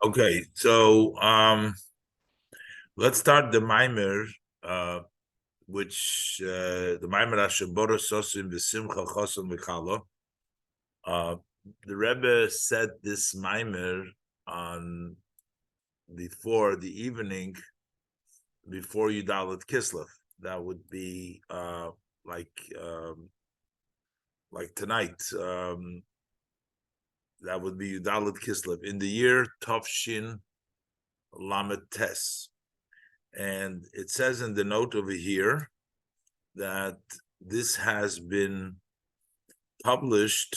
Okay, so let's start the mimer, which the mimer Ashabora Sosim V'Simcha Chosim V'Chala. The Rebbe said this mimer on before the evening, before Yudalit Kislev. That would be like tonight. That would be Yudalit Kislev in the year Tovshin Lamed Tes. And it says in the note over here that this has been published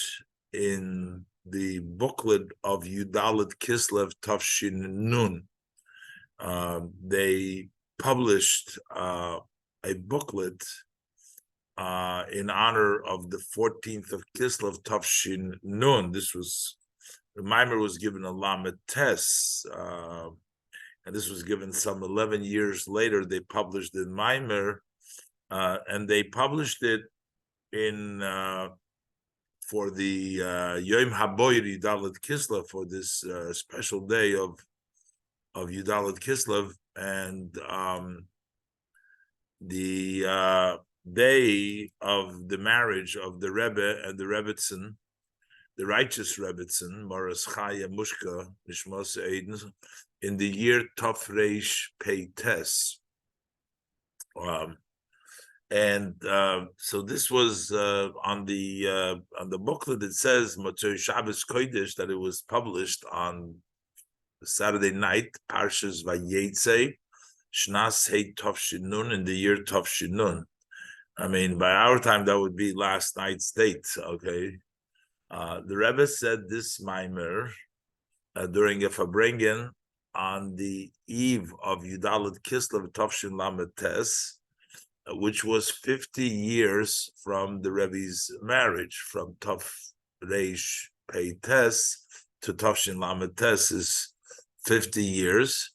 in the booklet of Yudalit Kislev Tafshin Nun. They published a booklet in honor of the 14th of Kislev Tafshin Nun. The mimer was given a Lamed Tes, and this was given some 11 years later. They published the mimer, and they published it in for the Yom HaBoyer Yudalit Kislev, for this special day of Yudalit Kislev, and the day of the marriage of the Rebbe and the Rebbitzin, the righteous Rebbitzin, Moras Chaya Mushka Nishmos Eiden, in the year Tov Reish Pei Tes. So this was on the booklet. It says Motzei Shabbos Kodesh, that it was published on Saturday night, Parshas Vayetze, Shnas Hei Tov Nun, in the year Tov Nun. I mean, by our time, that would be last night's date. Okay, the Rebbe said this mimer during a Fabrengen on the eve of Yudalit Kislev Tovshin Lamed Tes, which was 50 years from the Rebbe's marriage, from Tov Reish Pei Tes to Tovshin Lamed Tes is 50 years.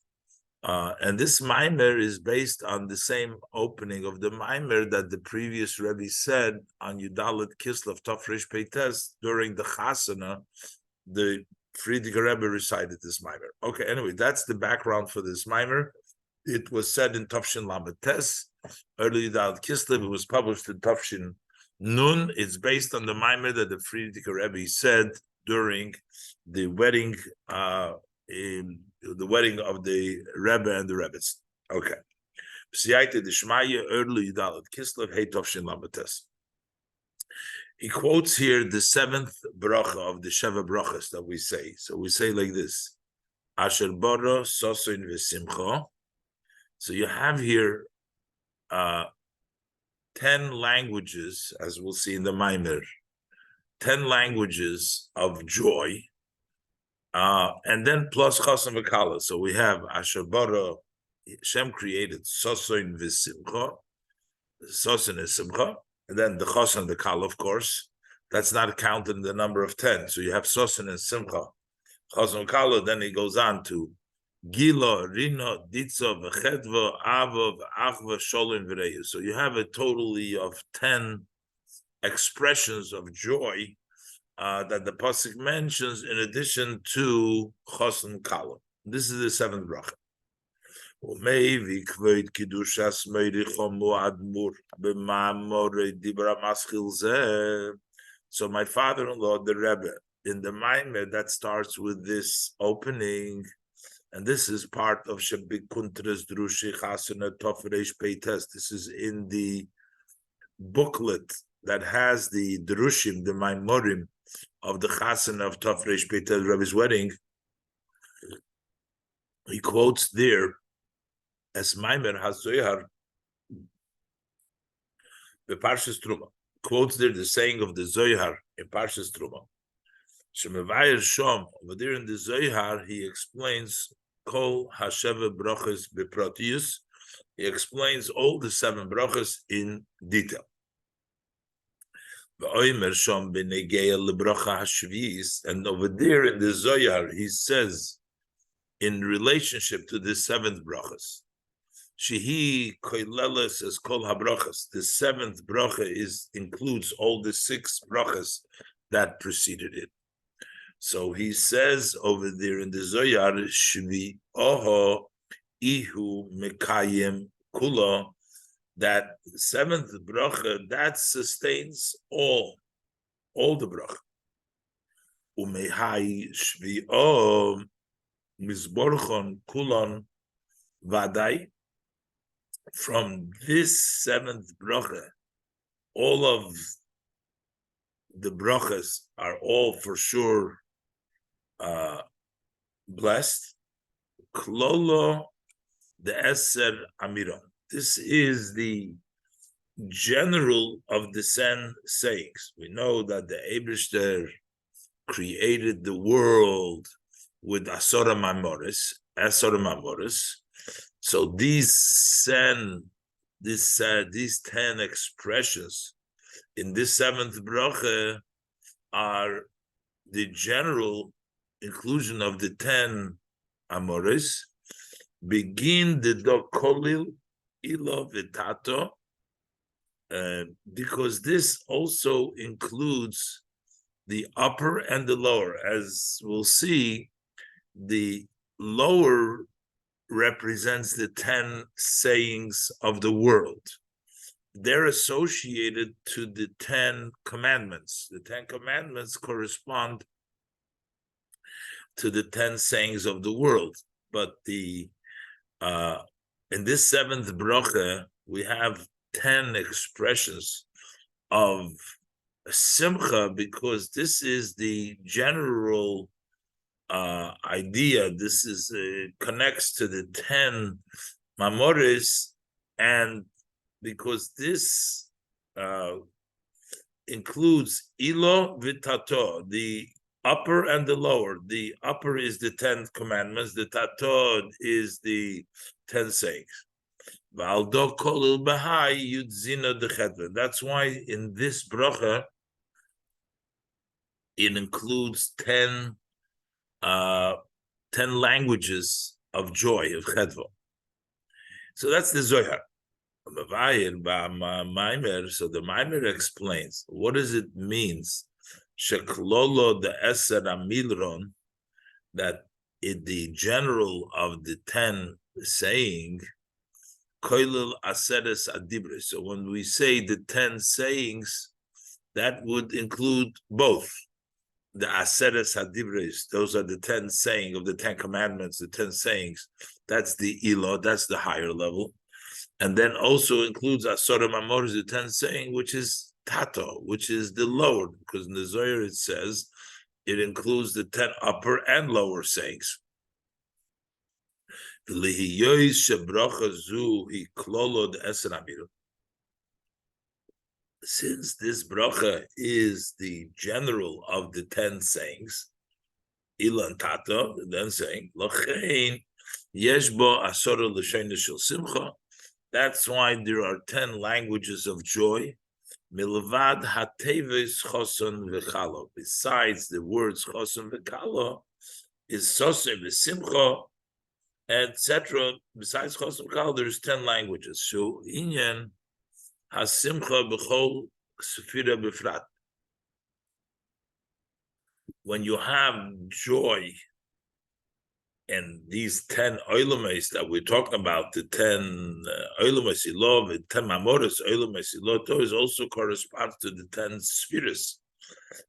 And this mimer is based on the same opening of the mimer that the previous Rebbe said on Yudalit Kislev Tov Reish Pei Tes during the Chasana. The Friedrich Rebbe recited this mimer. Okay, anyway, that's the background for this mimer. It was said in Tafshin Lamed Tes, early Yudalit Kislev. It was published in Tafshin Nun. It's based on the mimer that the Friedrich Rebbe said during the wedding, in the wedding of the Rebbe and the Rebbe's. Okay. Psiyaita Dishmaya, early Yudalit Kislev, Hey Tafshin Lamed Tes. He quotes here the seventh bracha of the Sheva brachas that we say. So we say like this: Asher bara sosin v'simcha. So you have here 10 languages, as we'll see in the Maimer, 10 languages of joy, and then plus Chasam v'Kala. So we have Asher bara, Hashem created sosin v'simcha, sosin is simcha. And then the Chosn and the Kal, of course, that's not counted in the number of 10. So you have Sosin and Simcha, Chosn and Kal. Then he goes on to Gila, Rino, Ditzo, V'chedva, Ava, V'achva, Sholin, V'reyu. So you have a totally of 10 expressions of joy that the Pasuk mentions in addition to Chosn Kal. This is the seventh bracha. So my father-in-law, the Rebbe, in the Maimer, that starts with this opening, and this is part of Shebikuntres Drushi Chasana Tov Reish Pei Tes. This is in the booklet that has the Drushim, the Mamorim of the Chasana of Tov Reish Pei Tes, Rebbe's wedding. He quotes there as Maimer HaZoyar, the Parshas Truma, quotes there the saying of the Zoyar in Parshas Truma. Shemevayir Shom, over there in the Zoyar, he explains Kol HaSheva Brachas Beprotius. He explains all the 7 brachas in detail. V'oimer Shom B'negeya LeBracha HaShviis, and over there in the Zoyar, he says, in relationship to the 7th brachas, Shehi koileles as kol habrachas. The 7th bracha includes all the 6 brachas that preceded it. So he says over there in the Zohar, Shvi Oho Ihu Mekayim Kula, that seventh bracha that sustains all the bracha. Umehai Shvi O Mizborchon Kulon Vadai. From this seventh bracha, all of the brachas are all for sure blessed. Klolo the Eser Amiron. This is the general of the 10 sayings. We know that the Eibishter created the world with Asora Mamoris. So these 10 expressions in this seventh bracha are the general inclusion of the 10 Amores. Begin the Dokolil Ilo Vitato, because this also includes the upper and the lower. As we'll see, the lower represents the 10 sayings of the world. They're associated to the 10 commandments. The 10 commandments correspond to the 10 sayings of the world. But in this seventh bracha, we have 10 expressions of Simcha, because this is the general idea. This is connects to the 10 Mamoris, and because this includes Ilo Vitato, the upper and the lower. The upper is the 10 commandments, the Tato is the 10 sayings. That's why in this bracha, it includes 10 languages of joy, of chedva. So that's the Zohar. So the Maimer explains, what does it means? Sheklolo the Eser Amilron, that in the general of the 10 saying, Koilil Aseres Adibre. So when we say the 10 sayings, that would include both the Aseres Hadibres. Those are the 10 saying of the 10 commandments, the 10 sayings. That's the Ilo, that's the higher level. And then also includes Asora Mamor, the 10 saying, which is Tato, which is the lower, because in the Zohar it says it includes the 10 upper and lower sayings. Since this bracha is the general of the 10 sayings, Ilan Tato, the 10 saying, Lochein Yeshbo Asora L'Shein Shel Simcha. That's why there are 10 languages of joy. Milvad Hateves Choson V'Chalo. Besides the words Choson V'Chalo, is Sose V'Simcha, etc. Besides Choson V'Chalo, there's 10 languages. So Inyan HaSimcha B'Chol Sefira B'Frat. When you have joy, and these 10 oilames that we're talking about, the 10 oilames ilov, the 10 mamoros oilames ilov, those also corresponds to the 10 spheres.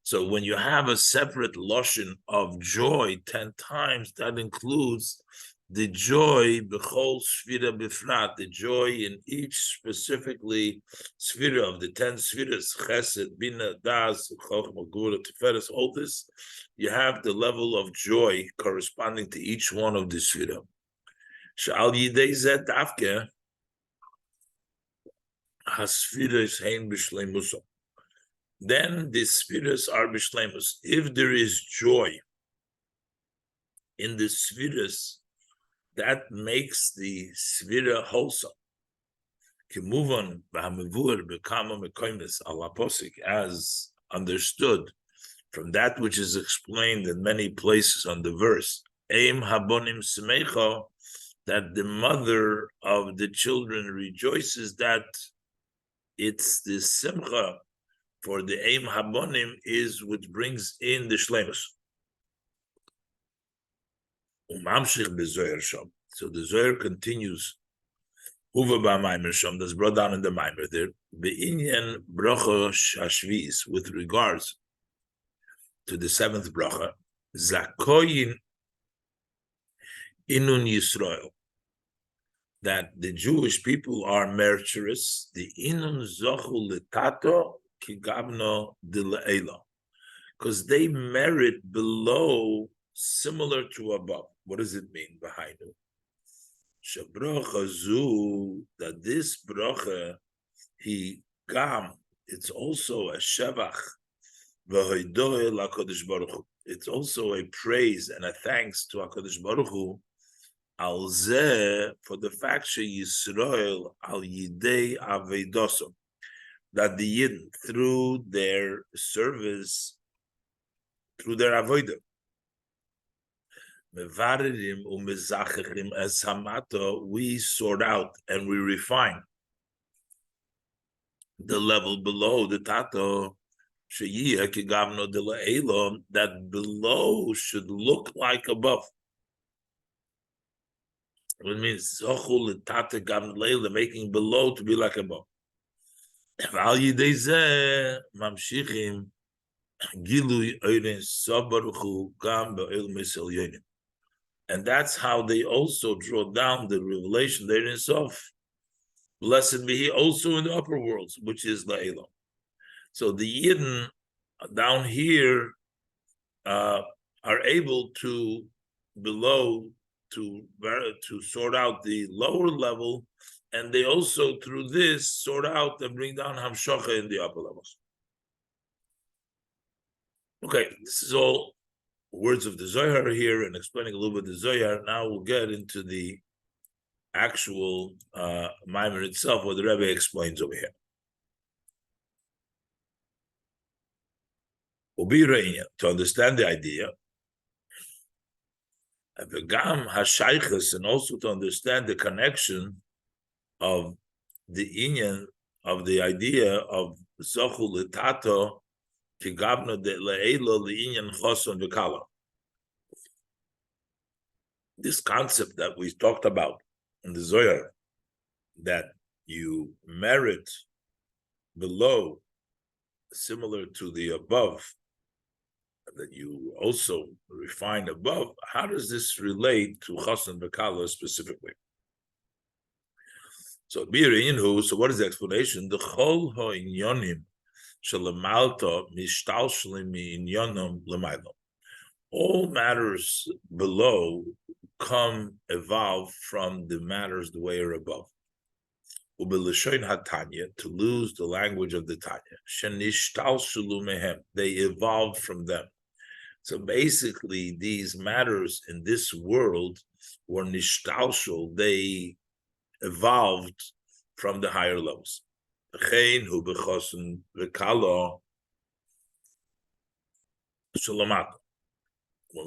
So when you have a separate lotion of joy 10 times, that includes the joy b'chol sfira b'frat, the joy in each specifically sfira of the 10 spheres, chesed, bina, das, chochma, gvura, tiferes, all this, you have the level of joy corresponding to each one of the sfira. Sha'al yidei zeh dafke, hasfiras hein b'shleimuso. Then the spheres are b'shleimus. If there is joy in the spheres, that makes the svira wholesome. As understood from that which is explained in many places on the verse, Eim habonim smecho, that the mother of the children rejoices, that it's the simcha for the Eim habonim is which brings in the shlemus. So the Zohar continues. That's brought down in the Maimer there. Be'inyan bracha shashvis, with regards to the seventh bracha, zakoyin inun Yisrael, that the Jewish people are meritorious. The inun zochu letato kigavno dile'ela, because they merit below, similar to above. What does it mean behind it? Shabracha zu, that this bracha, he gam, it's also a shevach, v'hoidoy l'HaKadosh Baruch Hu. It's also a praise and a thanks to HaKadosh Baruch Hu, al zeh, for the fact she Yisrael al yidei avedosom, that the Yidden, through their service, through their avodah, we sort out and we refine the level below the tato, that below should look like above. It means making below to be like above. And that's how they also draw down the revelation there in Sof. Blessed be he also in the upper worlds, which is La'elam. So the Yidden down here are able to below to sort out the lower level, and they also through this sort out and bring down Hamshocha in the upper levels. Okay, this is all words of the Zohar here and explaining a little bit the Zohar. Now we'll get into the actual Maimer itself, what the Rebbe explains over here. To understand the idea, and also to understand the connection of the inyan of the idea of Zochu Litato Kigavna de Le'elo Le'inyan Choson V'Kala. This concept that we talked about in the Zohar, that you merit below similar to the above, that you also refine above, how does this relate to Choson V'Kala specifically? So what is the explanation? The Chol Ha'inyonim Shalamalta Mishtalshlim Inyonom Lemailo. All matters below evolve from the matters the way are above. Ubelishoin hatanya, to lose the language of the Tanya. Shenishtalshulu mehem, they evolved from them. So basically, these matters in this world were nishtalshul, they evolved from the higher levels. When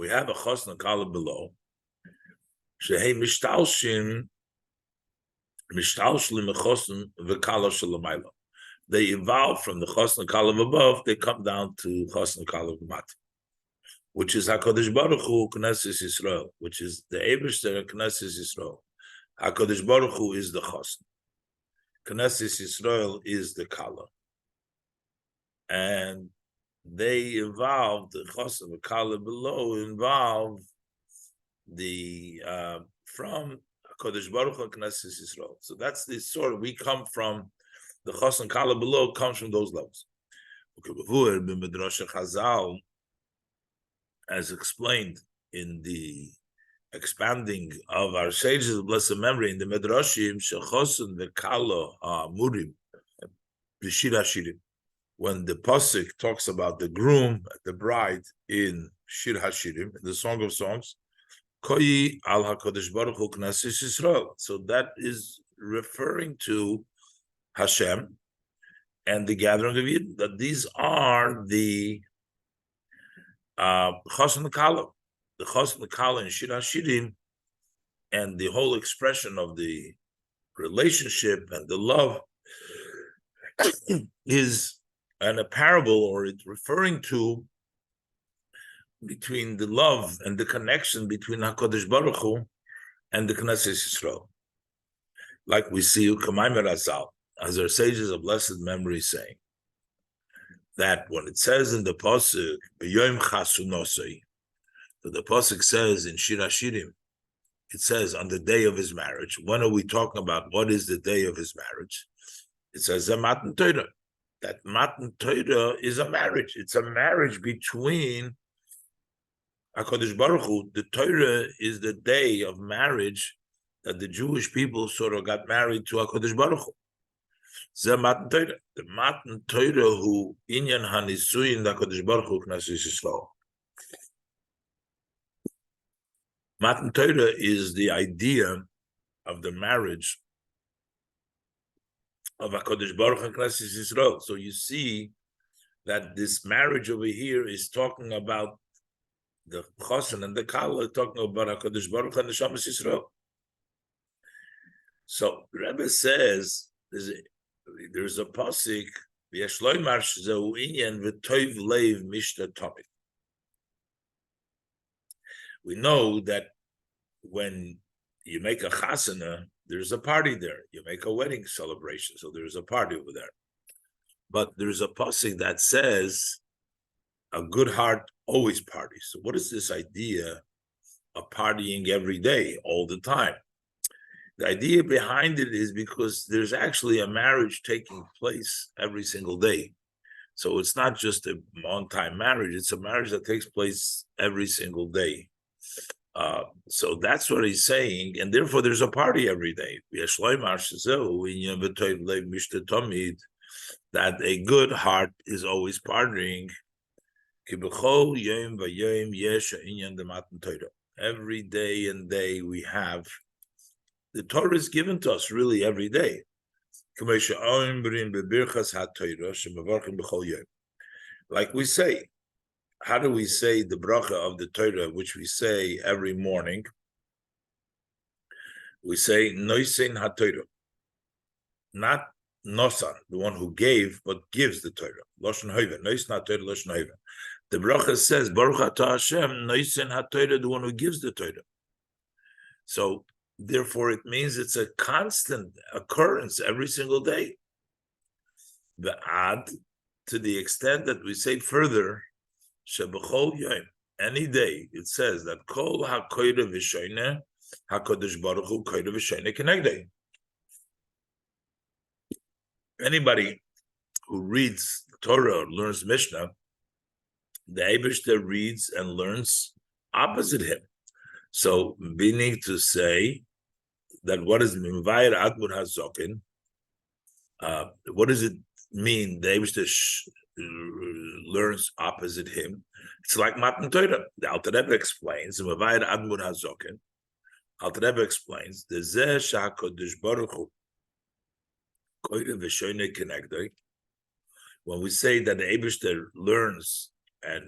we have a chosn kala below, they evolve from the chosn kala above, they come down to chosn kala mat, which is HaKadosh Baruch Hu Knesset Yisrael, which is the Eibishter Knesset Yisrael. HaKadosh Baruch Hu is the chosn. Knesset Yisrael is the kala, and they involve the chosn, the kala below involve the from Kodesh Baruch Hu Knesset Yisrael. So that's the sort of, we come from the chosn kala below comes from those levels. As explained in the expanding of our sages of blessed memory in the Midrashim, Shechosun v'Kala Mamorim Melukotim, when the pasuk talks about the groom, the bride in Shir Hashirim, in the Song of Songs, Koyi al HaKadosh Baruch Hu Knesset Yisrael. So that is referring to Hashem and the gathering of Yidden, that these are the Chosn Kala. The Chosn Kala in Shir Hashirim, and the whole expression of the relationship and the love is a parable, or it's referring to between the love and the connection between HaKadosh Baruch Hu and the Knesset Yisrael. Like we see Ukamayim Razal, as our sages of blessed memory saying, that when it says in the Pasuk, B'yoim Chasunosei, that the Pasuk says in Shir HaShirim, it says on the day of his marriage. When are we talking about? What is the day of his marriage? It says a Matan Torah. That Matan Torah is a marriage. It's a marriage between HaKadosh Baruch Hu. The Torah is the day of marriage that the Jewish people sort of got married to HaKadosh Baruch Hu. The Matan Torah. The Matan Torah who inyan hanisuyin HaKadosh Baruch Hu Knesset Yisrael. Matan Torah is the idea of the marriage of HaKadosh Baruch Hu and Knesset Yisrael. So you see that this marriage over here is talking about the Chosen and the Kala, talking about HaKadosh Baruch Hu and the Shabbos Yisrael. So the Rebbe says there's a pasuk, V'yashloimar shezehu inyan v'toiv leiv mishta tomid. We know that when you make a chasana, there's a party there. You make a wedding celebration, so there's a party over there. But there's a pasuk that says, a good heart always parties. So what is this idea of partying every day, all the time? The idea behind it is because there's actually a marriage taking place every single day. So it's not just a on-time marriage, it's a marriage that takes place every single day. So that's what he's saying, and therefore there's a party every day. That a good heart is always partying. Every day and day we have, the Torah is given to us really every day. Like we say, how do we say the bracha of the Torah, which we say every morning? We say Noisin HaTorah, not Nosan, the one who gave, but gives the Torah. Loshen Hoiva, Noisin HaTorah, Loshen Hoiva. The bracha says Baruch Atah Hashem, Noisin HaTorah, the one who gives the Torah. So therefore, it means it's a constant occurrence every single day. The ad, to the extent that we say further, Shebechol Yom, any day, it says that Kol HaKoyre V'Shoyne HaKadosh Baruch Hu Koyre V'Shoyne Kenegdei. Anybody who reads Torah or learns Mishnah, the Eibishter reads and learns opposite him. So, meaning to say that what is Mimvayir Admur HaZokin, what does it mean? The Eibishter learns opposite him. It's like Matan Torah. The Alter Rebbe explains, Mimvayir Admur HaZokin, Alter Rebbe explains, the Zeh HaKadosh Baruch Hu Koyre V'Shoyne Kenegdei, when we say that the Eibishter learns and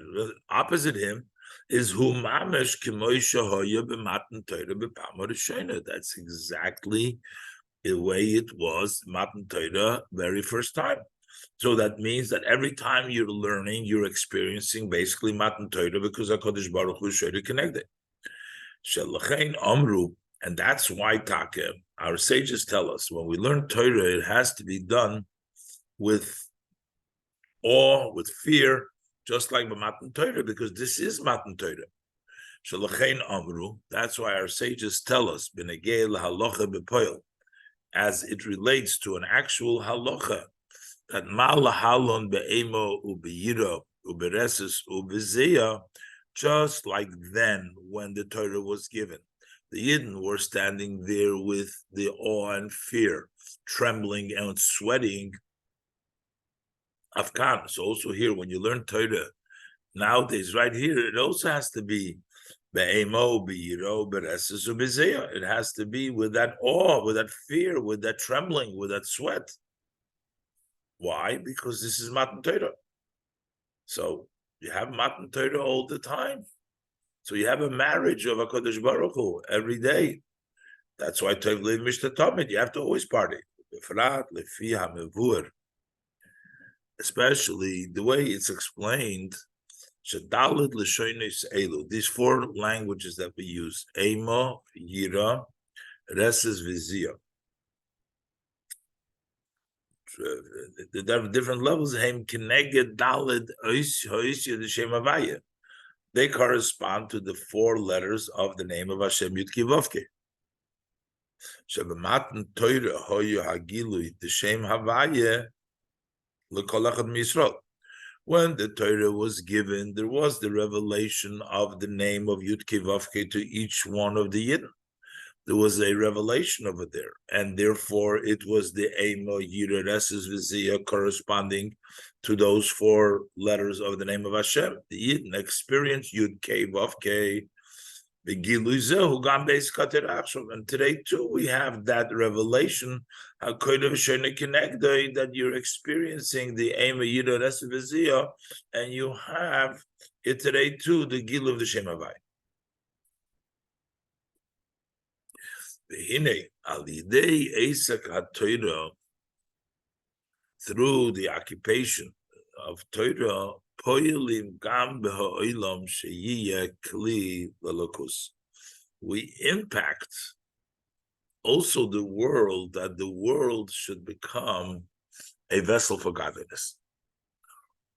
opposite him, is hu mamish k'moisha hoya b'matan Torah b'pamor rishona. That's exactly the way it was Matan Torah very first time. So that means that every time you're learning, you're experiencing basically Matan Torah because HaKadosh Baruch Hu shoyre connected. Shelachein amru, and that's why Taka, our sages tell us, when we learn Torah, it has to be done with awe, with fear, just like Matan Torah, because this is Matan Torah. Shelachein amru, that's why our sages tell us, b'negei lahalocha b'poil, as it relates to an actual halacha, that ma lahalon be'emo u'b'yiro u'bereses u'b'zeya, just like then when the Torah was given. The Yidden were standing there with the awe and fear, trembling and sweating. Afkan. So also here, when you learn Torah nowadays, right here, it also has to be be'emo, be'yiro, be'reses u'b'zeya. It has to be with that awe, with that fear, with that trembling, with that sweat. Why? Because this is Matan Torah. So you have Matan Torah all the time. So you have a marriage of HaKadosh Baruch Hu every day. That's why Tov Lev Mishta Tomid, you have to always party. B'frat lefi hamevur. Especially the way it's explained Shadalid l'shonis elu. These four languages that we use: Emo, Yira, Reses, Vizia. There are different levels. Heim keneged dalid hoisya the Shem Havaya. They correspond to the four letters of the name of Hashem Yud Kivavke. Shebematan Torah hoyu hagilui the Shem Havaya lekolachad misrol. When the Torah was given, there was the revelation of the name of Yud Kivavke to each one of the Yidden. There was a revelation over there, and therefore it was the Emo Yira Reses Vizia corresponding to those four letters of the name of Hashem. The Yidden experienced Yud Kivavke. And today too we have that revelation that you're experiencing the Ema Yida Resivizia, and you have it today too, the Gil of the Shem Havai. Through the occupation of Torah, we impact also the world, that the world should become a vessel for godliness.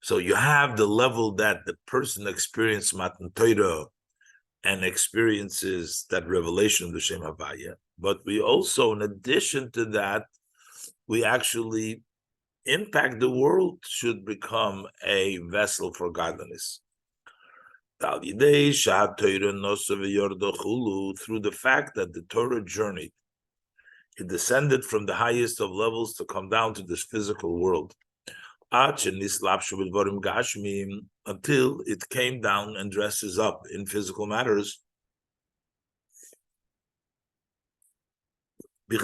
So you have the level that the person experiences Matan Torah and experiences that revelation of the Shem Havaya, but we also, in addition to that, we actually impact the world should become a vessel for godliness. Through the fact that the Torah journeyed, it descended from the highest of levels to come down to this physical world, until it came down and dresses up in physical matters. So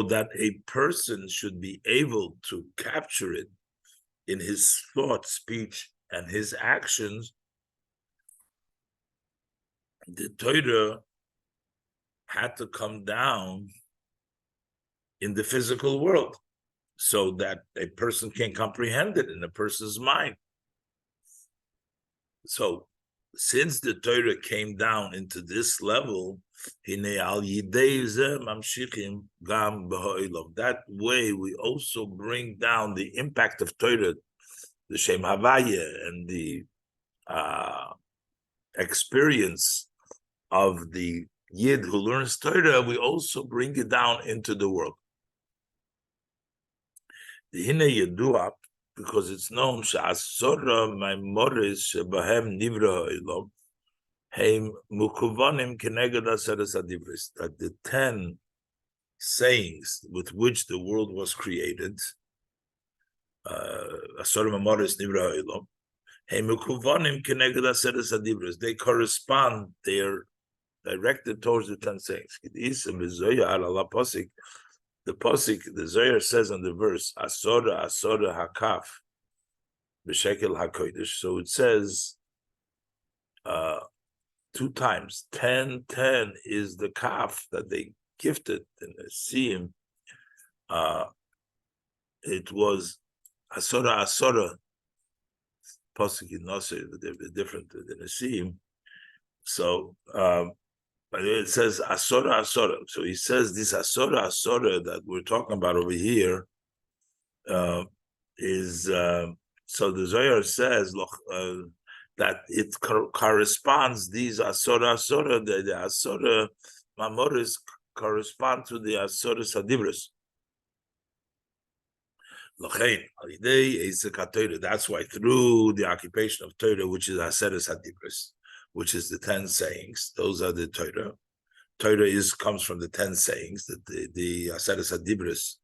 that a person should be able to capture it in his thought, speech, and his actions. The Torah had to come down in the physical world so that a person can comprehend it in a person's mind. So since the Torah came down into this level, that way we also bring down the impact of Torah, the Shem Havaya, and the experience of the Yid who learns Torah, we also bring it down into the world. The Hine Yedua, because it's known that the 10 sayings with which the world was created, they correspond, they're directed towards the 10 sayings. The Pasik, the Zohar says on the verse, Asora, Asora, Hakaf, B'Shekel HaKodesh. So it says 2 times, 10 is the kaf that they gifted in the Siyim. It was Asora, Asora, Pasik in Nasir, they're different than the Siyim. So, but it says Asora, Asora. So he says this Asora, Asora that we're talking about over here is so the Zohar says that it corresponds, these Asora, Asora, the Asora Mamoris correspond to the Asora Sadibris. That's why through the occupation of Torah, which is Asera Sadibris, which is the 10 sayings, those are the Torah. Torah comes from the 10 sayings, that the Asera Sadibris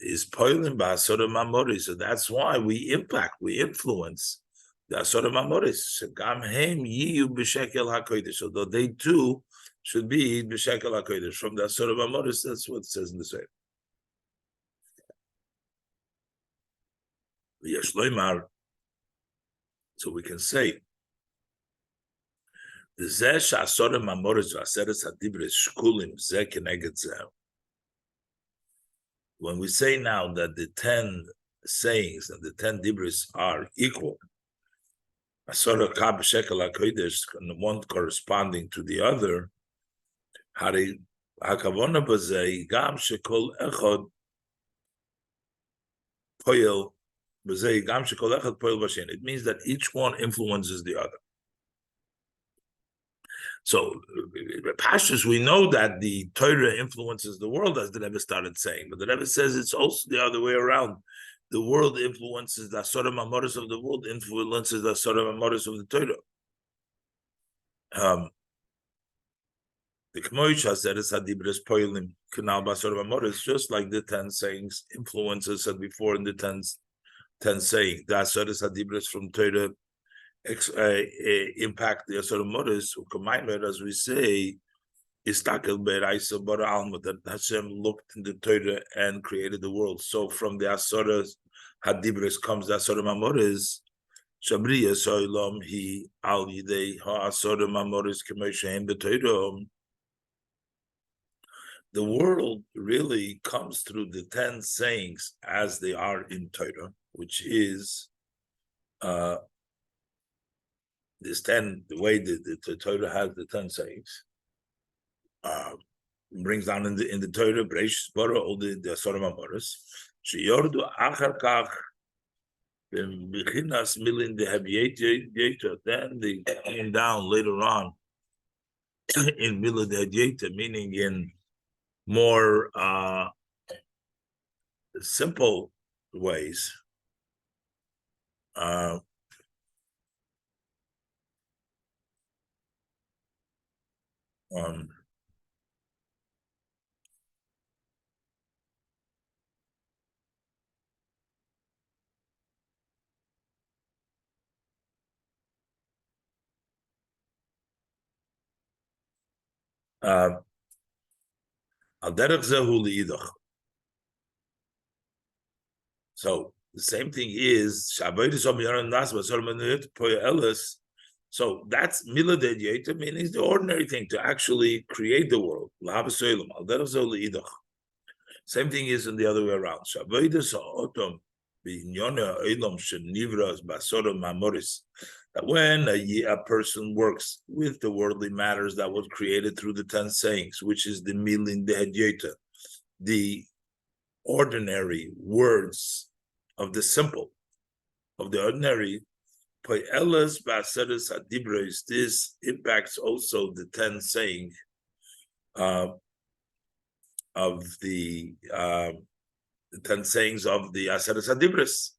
is poilim ba'asora mamoris. So that's why we impact, we influence the asora mamoris. Shegam hem yiyu b'shekel hakodesh. So that they too should be b'shekel hakodesh. From the asora mamoris, that's what it says in the Zohar. So we can say When we say now that the 10 sayings and the 10 dibris are equal, one corresponding to the other, it means that each one influences the other. So, Pashtus, we know that the Torah influences the world, as the Rebbe started saying, but the Rebbe says it's also the other way around. The world influences the Asora Mamoris of the world, influences the Asora Mamoris of the Torah. The Kmoisha said it's Hadibres Poilim, Kanal Basora Mamoris, just like the 10 sayings influences said before in the 10 sayings. The Asora Hadibres from Torah impact the Asora Mamoris, who combined as we say, Istakel Be'eraisa Bara Alma, that Hashem looked in the Torah and created the world. So from the Asora Hadibres comes the Asora Mamoris. Shabriya Soilam He Al Yidei Ha Asora Mamoris Kemeshem B'Torah. The world really comes through the 10 sayings as they are in Torah, which is this 10, the way the Torah has the 10 sayings, brings down in the Torah, Bereishis Bara, all the Asora Mamoris, Sheyordu Achar Kach, Bechinas Milin the Habieta, then they came down later on in Milin the Habieta, meaning in more simple ways. So the same thing is so that's Mila Dedieta, meaning the ordinary thing to actually create the world. Same thing is in the other way around. That when a person works with the worldly matters that was created through the 10 sayings, which is the Milin Dedieta, the ordinary words of the simple, of the ordinary, this impacts also the 10 saying of the 10 sayings of the Aseres Hadibros.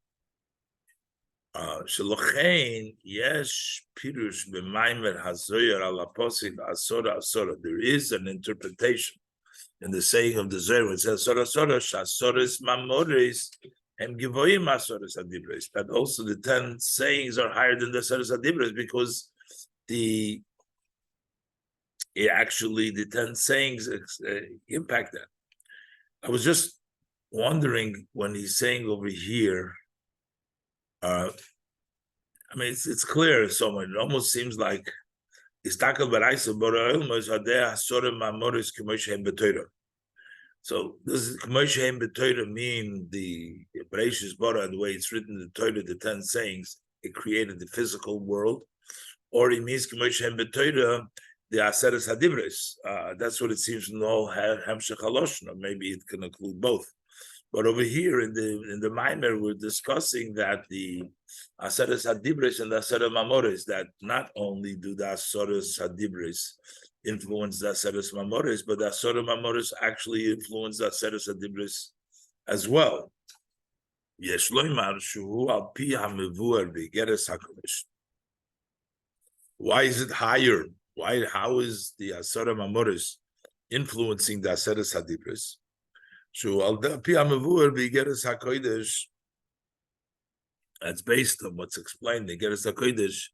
Shelochein yesh pirush b'maimer hazoyer ala posik asora asora. There is an interpretation in the saying of the Zohar, it says asora asora shasoris mamoris and givoyim asoris hadibros. That also the 10 sayings are higher than the asoris hadibros because the 10 sayings impact that. I was just wondering when he's saying over here. I mean, it's clear so much. It almost seems like so does K'moshe B'Torah mean the Bereishis Bara, the way it's written in the Torah, the 10 sayings, it created the physical world, or it means K'moshe B'Torah, the Aseres Hadibros? That's what it seems to know. Hamshech Haloshna. Maybe it can include both. But over here in the Maimer, we're discussing that the Aseres Hadibros and the Aseres Mamores, that not only do the Aseres Hadibros influence the Aseres Mamores, but the Aseres Mamores actually influence the Aseres Hadibros as well. Yesh loymar shuhu al pi hamevuar b'geres hakodesh. Why is it higher? How is the Aseres Mamores influencing the Aseres Hadibros? That's based on what's explained. The Geras HaKodesh,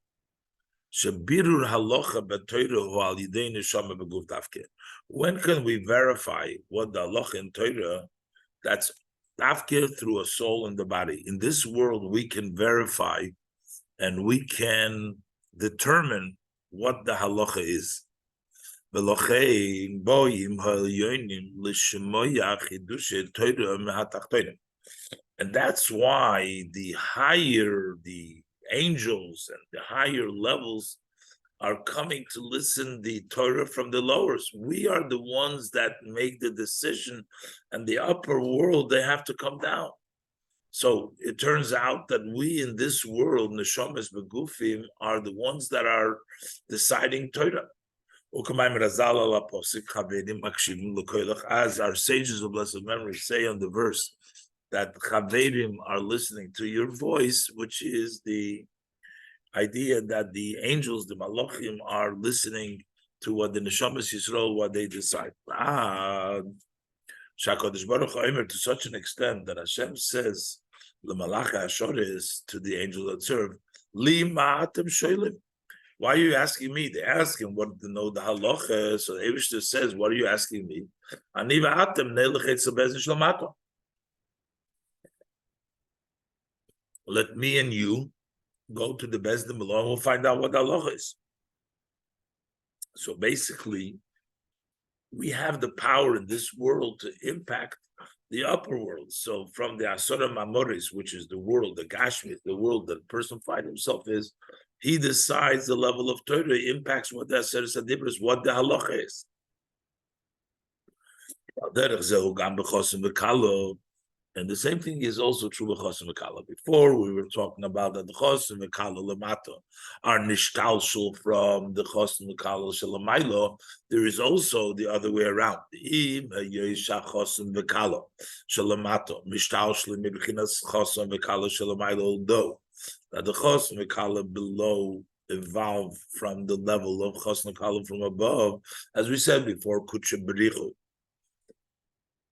Shabirur Halacha b'Torah al Yidei Neshama b'Guf Dafke. When can we verify what the halacha in Torah? That's Dafke through a soul in the body. In this world, we can verify and we can determine what the halacha is. And that's why the higher the angels and the higher levels are coming to listen the Torah from the lowers. We are the ones that make the decision, and the upper world, they have to come down. So it turns out that we in this world, Neshamas Begufim, are the ones that are deciding Torah. As our sages of blessed memory say on the verse, that Chaverim are listening to your voice, which is the idea that the angels, the Malachim, are listening to what the Neshamas Yisrael, what they decide. Shakadosh Baruch Hu, to such an extent that Hashem says, "L'malacha Hashoris," to the angels that serve, "Li ma'atem shoilim." Why are you asking me? They ask him what to know the halacha. So the Eivishter says, "What are you asking me?" Ani va'atem ne'lechet sabez nishlamato. Let me and you go to the Bezdin below, and we'll find out what the halacha is. So basically, we have the power in this world to impact the upper world. So from the Asura Mamoris, which is the world, the Gashmi, the world that the person finds himself is, he decides the level of Torah, impacts what the Asura Sadibra is, what the halacha is. And the same thing is also true with Chosim V'Kala. Before we were talking about that the Chosim V'Kala Lamato are nishtalshul from the Chosim V'Kala Shalamailo. There is also the other way around. Im Yesha Chosim V'Kala Shalamato Mishtalshul Mibchinas Chosim V'Kala Shalamailo. Although that the Chosim V'Kala below evolve from the level of Chosim V'Kala from above, as we said before, Kutsha Berichu.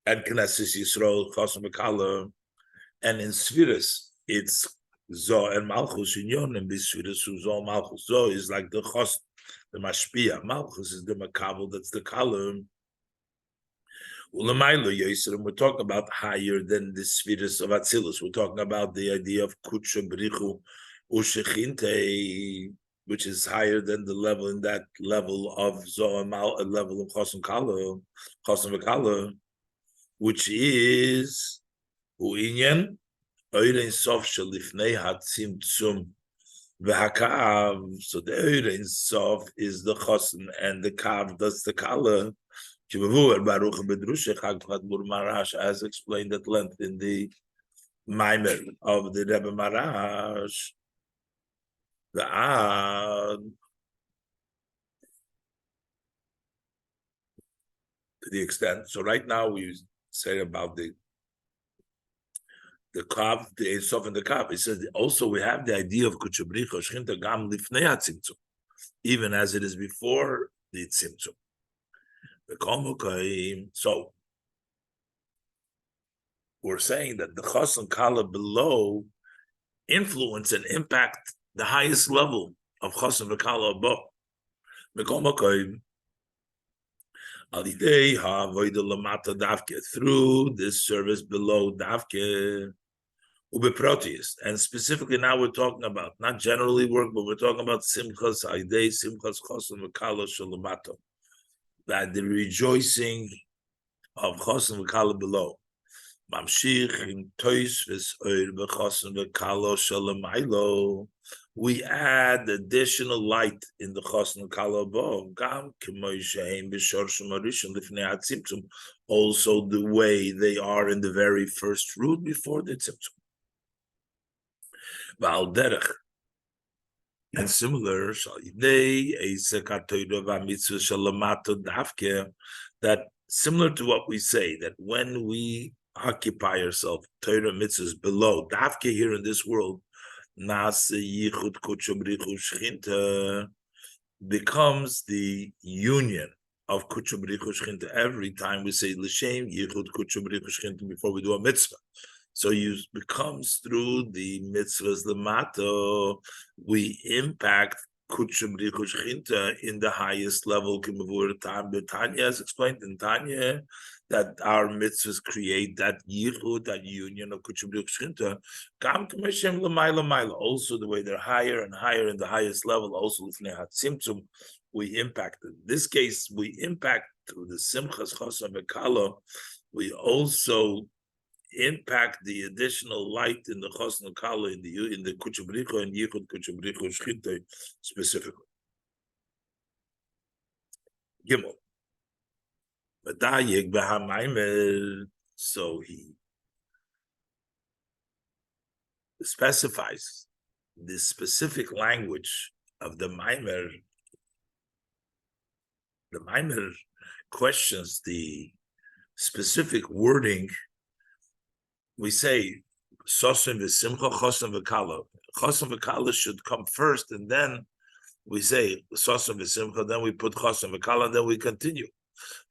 And Knesset Yisrael, Chosim V'Kala, and in Sfiris, it's Zo and Malchus in Yon, and this Sfiris, Zo Malchus. Zo is like the Chos, the Mashpia. Malchus is the Makabel, that's the Kala. Ulamailo Yisrael, we're talking about higher than the Sfiris of Atzilus. We're talking about the idea of Kutsha B'richu Ushechinte, which is higher than the level in that level of Zo and Mal, a level of Chosim V'Kala, which is Uinyan Oirein Sof Shalifnei Hatzimtzum V'Hakav. So the Oirein Sof is the Chosim, and the Kav, that's the Kala. Baruch Bedrushech Hagvat Marash, as explained at length in the Maimer of the Rebbe Marash. The Ad, to the extent. So right now we say about the Kav, the Ein Sof and the Kav. It says also we have the idea of Kutsha B'richu Shechinta Gam Lifnei HaTzimtzum, even as it is before the Tzimtzum. So we're saying that the Chos and Kala below influence and impact the highest level of Chos and Kala above. Through this service below Davke, and specifically now we're talking about not generally work, but we're talking about Simchas Aidei, Simchas Chosim V'Kala Shalamato, that the rejoicing of Chosim V'Kala below. Mamshich in Tois V'Soir V'Chosim V'Kala Shalamaylo. We add additional light in the Chosim V'Kala above. Gam K'moy Shehem B'Shor Shemarishon Lifnei HaTzimtzum. Also the way they are in the very first root before the Tzimtzum. V'al Derech. And similar, that similar to what we say, that when we occupy ourselves, Torah mitzvahs below, Davke here in this world, becomes the union of Kutsha B'richu Shechinta. Every time we say L'Shem Yichud Kutsha B'richu Shechinta before we do a mitzvah. So you becomes through the mitzvahs lemato, we impact Kutsha B'richu Shechinta in the highest level. Tanya, as explained in Tanya, that our mitzvahs create that yichud, that union of kuchubrik shchinta, gam k'meshem l'mayla mayla. Also, the way they're higher and higher in the highest level, also l'fnei hatzimtzum, we impact. In this case, we impact through the simchas chosam v'kala. We also impact the additional light in the chosam v'kala in the kuchubricha and yichud kuchubricha shchinta specifically. Gimel. So he specifies the specific language of the Maimer. The Maimer questions the specific wording. We say Sosim v'simcha, Chosim v'kala. Chosim v'kala should come first, and then we say Sosim v'simcha, then we put Chosim v'kala, and then we continue.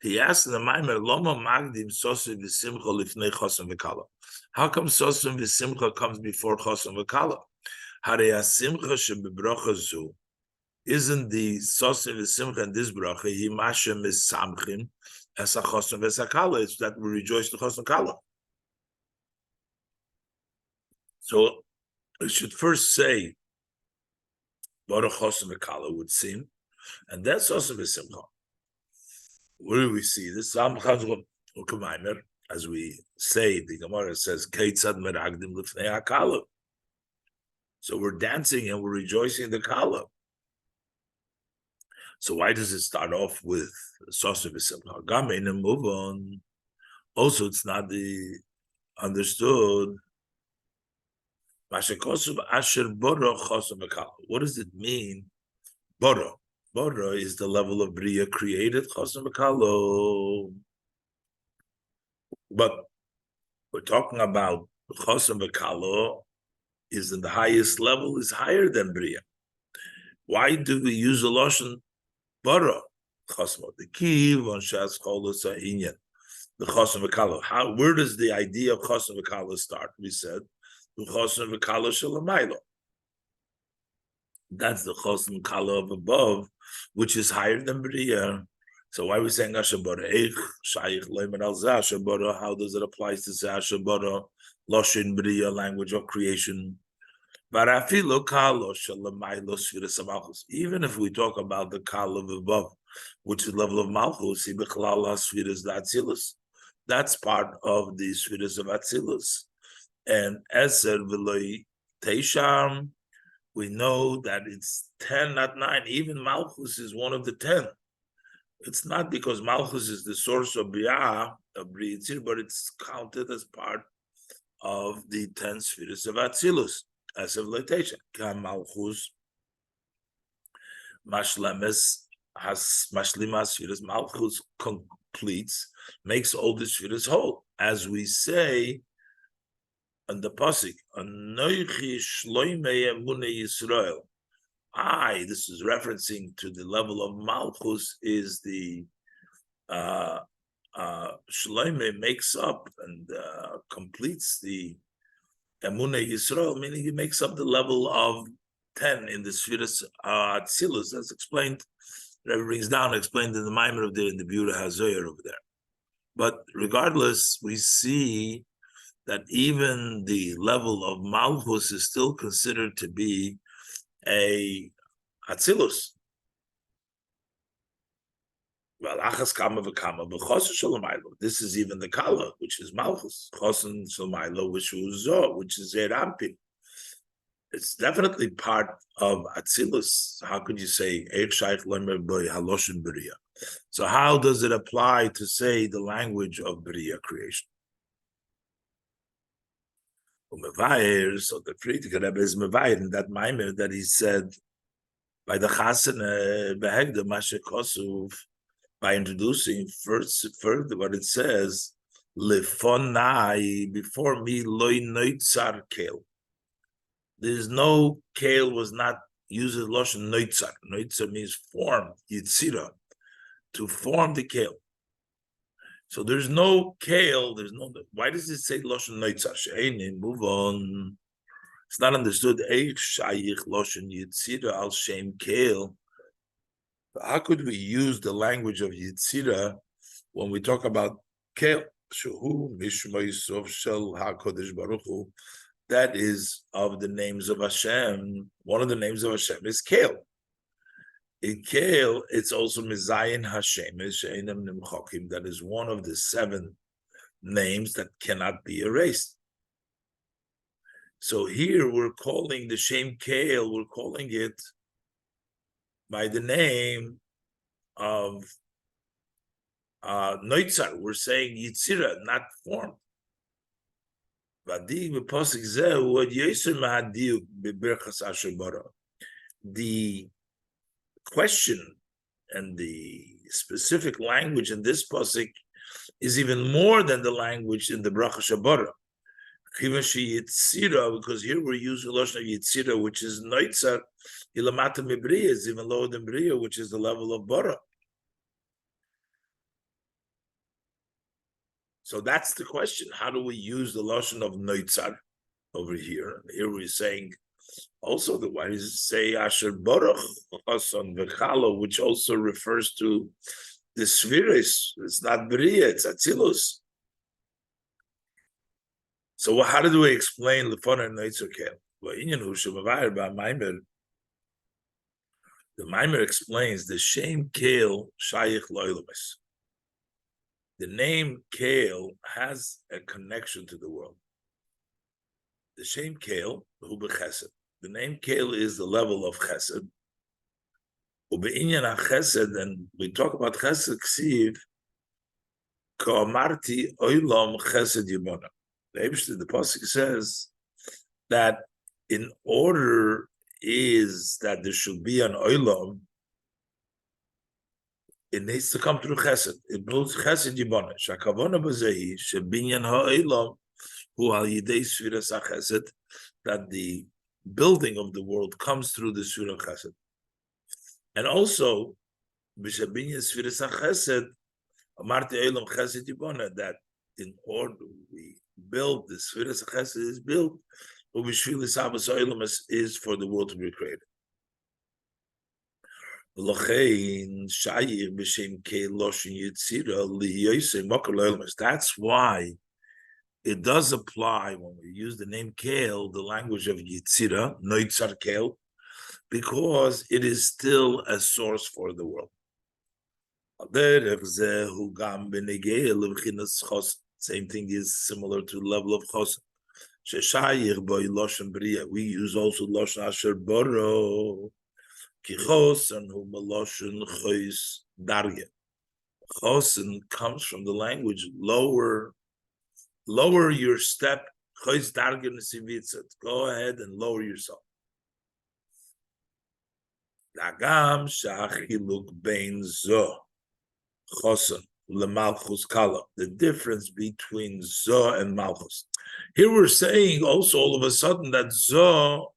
He asked in the Maimer, Loma Magdim Sosim v'simcha lifnei Chosim v'kala. How come Sosim v'simcha comes before Chosim v'kala? Harei hasimcha shebebracha zu. Isn't the Sosim v'simcha in this bracha himashem is samchim as a Chosim v'sakala? It's that we rejoice the Chosim v'kala. So we should first say Baruch Chosim v'kala would seem, and then Sosim v'simcha. Where do we see this? As we say, the Gemara says, so we're dancing and we're rejoicing the kala. So why does it start off with Sosim v'simcha? Gamein and move on. Also, it's not understood. What does it mean? Bora. Bora is the level of Bria created, Chosim v'kalo. But we're talking about Chosim v'kalo is in the highest level, is higher than Bria. Why do we use the Lashon Bora? Chosim, the key on Shas Cholos Ha'inyan, the Chosim v'kalo. Where does the idea of Chosim v'kalo start? We said, Chosim v'kalo shalamaylo. That's the Chosim Kala of above, which is higher than Bria. So why are we saying Ashabara? How does it apply to say Ashabara? Loshin Bria, language of creation. Even if we talk about the Kala of above, which is level of Malchus, that's part of the Sfiras of Atzilus. And Eser V'loi Teisham, we know that it's 10, not 9. Even Malchus is one of the 10. It's not because Malchus is the source of Bria, but it's counted as part of the 10 spheres of Atzilus, as of Leitation. Malchus, Mashlemes, has Mashlima spheres. Malchus completes, makes all the spheres whole. As we say, and the pasuk, Anoichi Shloimei Emune Yisrael. This is referencing to the level of Malchus, is the Shloimei makes up and completes the Emune Yisrael, meaning he makes up the level of 10 in the Sfiras Atzilus, as explained. Rebbe brings down, explained in the Maimer of in the Biura HaZoyer over there. But regardless, we see that even the level of Malchus is still considered to be a Atzilus. This is even the Kala, which is Malchus. Chosin Shalmailo, which is Zoh, which is Zerampin. It's definitely part of Atzilus. How could you say Haloshin Beria? So how does it apply to say the language of Beria creation? So the Friedrich Rebbe is mevayer in that maimer that he said by the Chasana behegda mashekosuf, by introducing further what it says, lefonai, before me loy noitzar kel. There's no kel was not uses loshen noitzar. Noitzar means form, yitzira, to form the kel. So there's no kale, there's no, why does it say Loshen Noitzah? She'einin, move on. It's not understood. Eich shayich Loshen Yitzira al Shem kale. How could we use the language of Yitzira when we talk about Kel, Shehu Mishmai Sof Shel HaKodesh Baruch Hu. That is of the names of Hashem. One of the names of Hashem is Kel. In Kel, it's also Mizayin Hashem, that is one of the 7 names that cannot be erased. So here we're calling the Shem Kel, we're calling it by the name of Noitzar. We're saying Yitzira, not formed. The question and the specific language in this pasuk is even more than the language in the Bracha Shabara. Because here we're using Lashon of Yitzira, which is Noitzar, Ilamata Mibriya, is even lower than Briya, which is the level of Bara. So that's the question. How do we use the Lashon of Noitzar over here? Here we're saying also the why does it say Asher Baruch Hasan V'Chalo, which also refers to the Sfiris. It's not Briya, it's Atzilus. So how do we explain Lefana and Noitzar Kel? The Maimer explains the Shem Kel Shayich Loilamis. The name Kel has a connection to the world. The Shem Kel, Hu B'Chesed. The name Kel is the level of Chesed. Ube'inyan HaChesed, and we talk about Chesed Ksiv, Ka'amarti Oilam Chesed Yibona. The pasuk says that in order is that there should be an oilam, it needs to come through chesed. It builds chesed yibana. Shakavona b'zehi shebinyan ha'olam hu al yidei sfiras ha'chesed, that the building of the world comes through the sfira chesed, and also b'shebinyan sfiras ha'chesed amarti oilam chesed yibana, that in order we build the Sfiras HaChesed is built, but B'shvilis Abbas Olam is for the world to be created. That's why it does apply when we use the name Kel, the language of Yitzira, Noitzar Kel, because it is still a source for the world. Same thing is similar to the level of chos. We use also Lashon Asher Boro. Ki chosen hu meloshen chos darge. Chosen comes from the language lower your step. Chos darge nesivitzet. Go ahead and lower yourself. Dagam shachiluk bein zo chosen. Malchus Kala, the difference between Zo and Malchus. Here we're saying also all of a sudden that Zo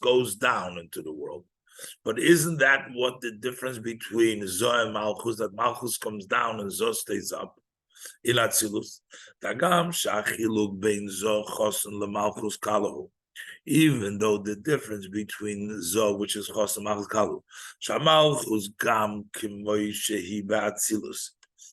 goes down into the world. But isn't that what the difference between Zo and Malchus, that Malchus comes down and Zo stays up? In Atzilus. Tagam shachiluk bein Zo chosen lemalchus kalahu. Even though the difference between Zo, which is chosen and Malchus kalahu, shamalchus gam kimoy shehi ba'atzilus.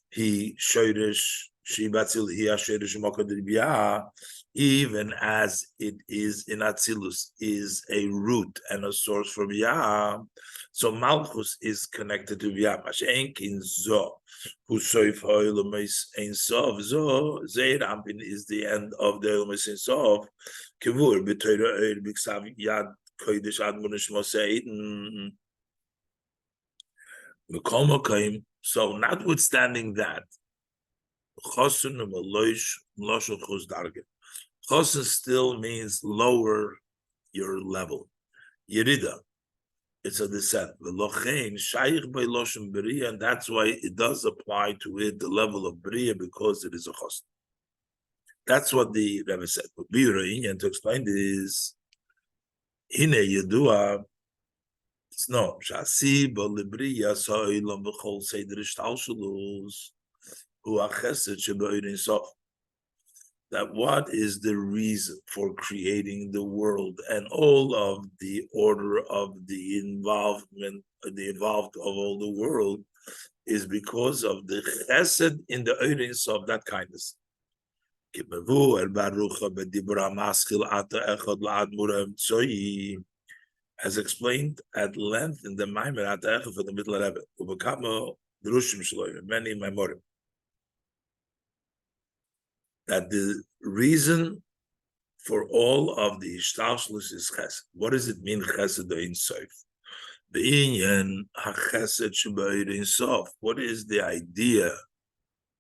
He shoydish shibatzil he shoydish mokadibiyah, even as it is in Atzilus, is a root and a source for Biyah. So Malchus is connected to Biyah. Mashenk in Zo, who soif ha'olamis ein sof. Zo zeirampin is the end of the olamis ein sof. Kivur b'toyra eir b'ksav yad kodesh admonish mosei. So, notwithstanding that, chosun still means lower your level. Yerida, it's a descent. And that's why it does apply to it, the level of Bria, because it is a chosun. That's what the Rebbe said. But to explain this, Hine Yedua, no, that what is the reason for creating the world and all of the order of the involved of all the world is because of the chesed in the audience of that kindness. As explained at length in the Maimer for the middle Rebbe, many Mamorim, that the reason for all of the Ishtalshlus is chesed. What does it mean, chesed in sof? What is the idea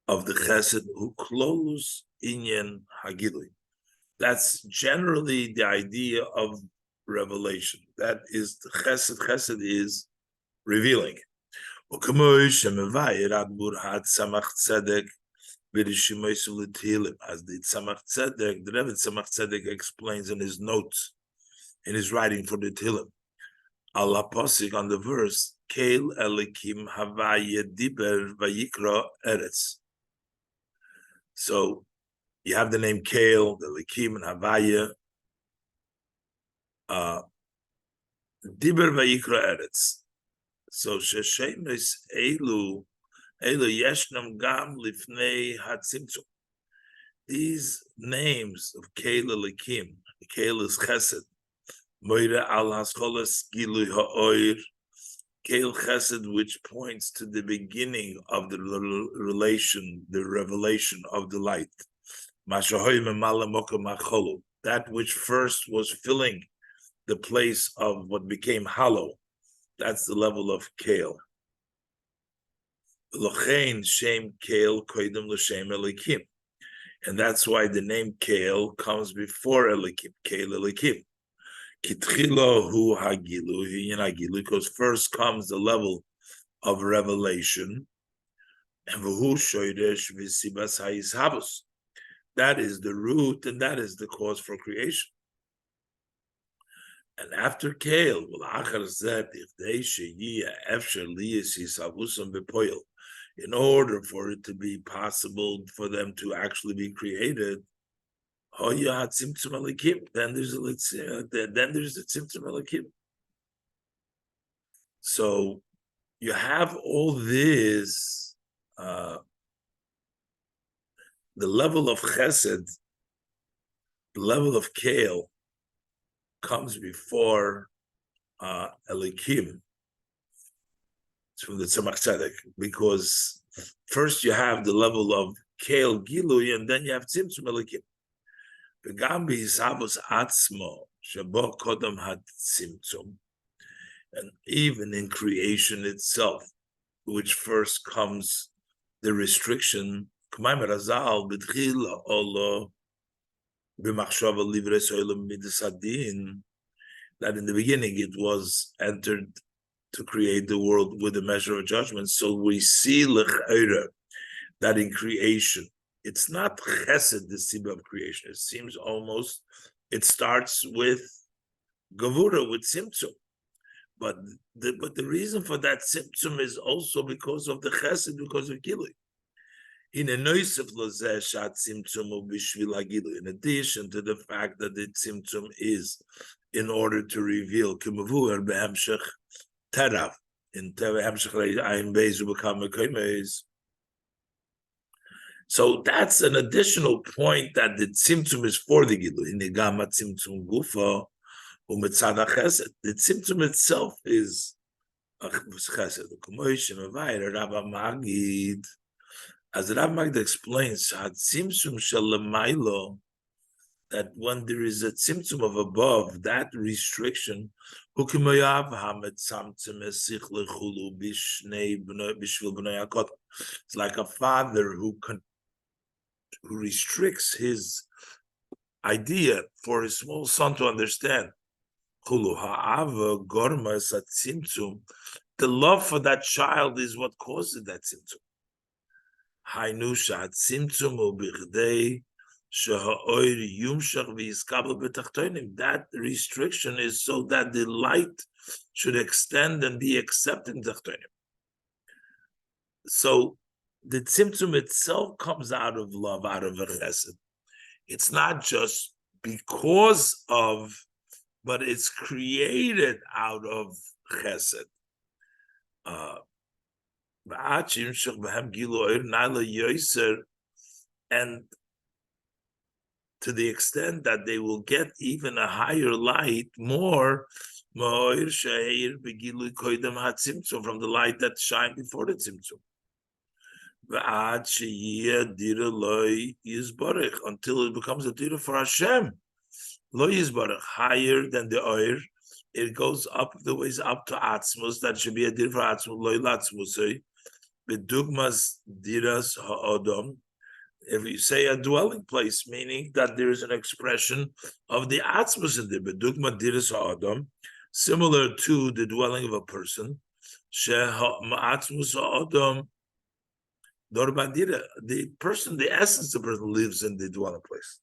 of the chesed who close inyan hagilui? That's generally the idea of revelation. That is the chesed. Chesed is revealing. As the Tzemach Tzedek, the Rebbe Tzemach Tzedek explains in his notes, in his writing for the Tehillim, Allah Posik on the verse, Keil Elikim Havaya Diber Vayikra Eretz. So you have the name Keil, the Elikim, and Havaya. Diber Vayikra Eretz. So Sheshemis Elu Yeshnam Gam Lifnei Hatzimtzum. These names of Keil Elikim, Keil is Chesed, Moira al Hascholas Gilui Ha'oir, Keil Chesed, which points to the beginning of the relation, the revelation of the light. That which first was filling the place of what became hollow. That's the level of Keil. Lochein Shem Keil Koidem L'Shem Elikim. And that's why the name Keil comes before Elikim, Keil Elikim. Kitchilo hu hagilu, because first comes the level of revelation, and v'hu shoydesh v'sibas ha'yishabus. That is the root, and that is the cause for creation. And after Keil, in order for it to be possible for them to actually be created, then there's the Tzimtzum Elikim. So you have all this, the level of Chesed, the level of Keil comes before Elikim. It's from the Tzemach Tzedek, because first you have the level of Keil Gilui, and then you have Tzimtzum Elikim. And even in creation itself, which first comes the restriction, that in the beginning it was entered to create the world with a measure of judgment. So we see that in creation, it's not chesed, the sibah of creation. It seems almost, it starts with gavura, with tzimtzum. But the reason for that tzimtzum is also because of the chesed, because of gilui. In addition to the fact that the tzimtzum is in order to reveal kimavuer be'emshech terav in hemshech ayin beis ubekam mekaymeis. So that's an additional point, that the tzimtzum is for the gilui. In the gamma tzimtzum gufa umetzad chesed. The tzimtzum itself is chesed. Rabba Magid, as Rabba Magid explains, tzimtzum shel that when there is a tzimtzum of above, that restriction, it's like a father who restricts his idea for his small son to understand. The love for that child is what causes that tzimtzum. That restriction is so that the light should extend and be accepted in tachtonim. So the tzimtzum itself comes out of love, out of a chesed. It's not just because of, but it's created out of chesed. And to the extent that they will get even a higher light, more from the light that shined before the tzimtzum. Until it becomes a dira for Hashem. Lo yizbarach, higher than the oir. It goes up the ways up to atzmus. That should be a dira for atzmus. Lo latzmusay. Bedugmas diras ha'odom. If you say a dwelling place, meaning that there is an expression of the atzmus in there, bedugma diras ha'odom, similar to the dwelling of a person. She'atzmus ha'odom. The person, the essence of the person lives in the dwelling place.